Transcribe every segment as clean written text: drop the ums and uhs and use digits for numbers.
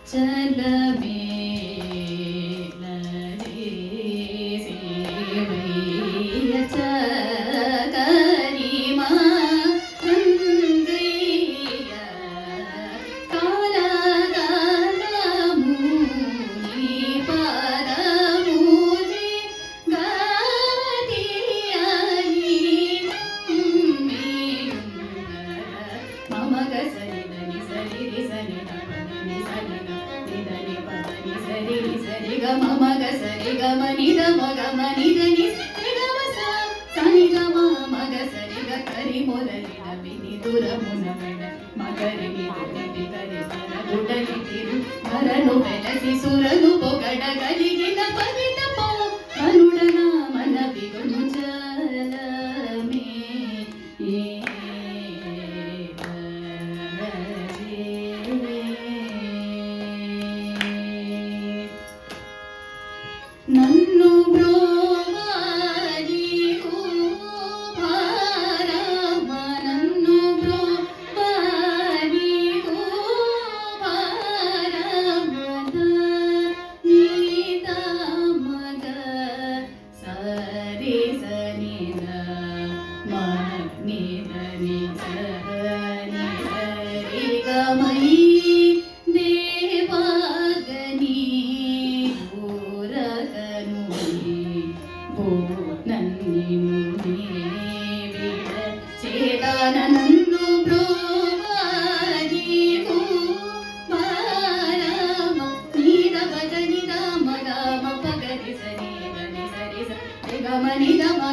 ಚಲಮೇ ಸುರನು ಪೊಗಡ ಗಲಿಗಿನ ಪವಿತ ಮನುಡನ ಮನವಿಗುನು ಚಲಮೇ ನನ್ನು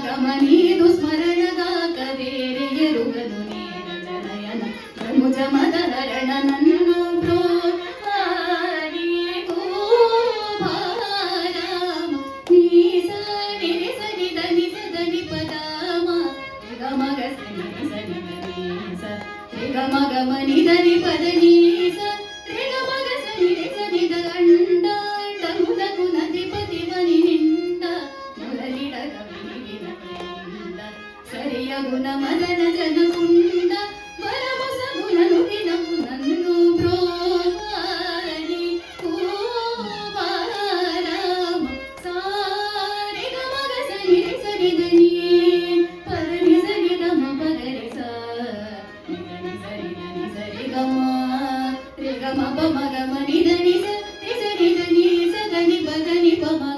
ಗಮನಿದು ಸ್ಮರಣದ ಕವೇರೆ ಎರುಗನು ನೀರ ಜನಯನ ಪ್ರಮುಜ ಮದಹರಣ ನನ್ನು ಬ್ರೋಹಾರಿ ಭಾರಾಮ ನೀಸ ನಿರಿ ಸನಿ ಧನಿ ಸದನಿ ಪದಾಮ ಗಮಗ ಸನಿ ಸನಿ ಧನೀಸ ಗಮಗ ಮನಿ ಧನಿ ಪದ ನೀಸ ಗಮಗ ಸನಿ ಸನಿ ದಂಡ ಡಂಗ ಗುಣಧಿಪತಿ ಮನಿ ನಿಂದ ಮುರಳಿಡ ಸರಿಯ ಗುಣ ಮದನ ಜನ ಕುಂಡ ಬರಮಸ ಗುಣ ನುಡಿನ ನನ್ನು ಬ್ರೋಹಾರಿ ಭಾರಾಮ ಸಾರಿ ಗಮಗ ಸನಿ ಸನಿ ಧನಿ ಪದನಿ ಸನಿ ಗಮ ಪದರಿ ಸನಿ ಸರಿ ಧನಿ ಸರಿ ಗಮ ರೆ ಗಮ ಪಮ ಗಮ ನಿ ಧನಿ ಸರಿ ಧನಿ ಸ ಧನಿ ಪದನಿ ಪಮ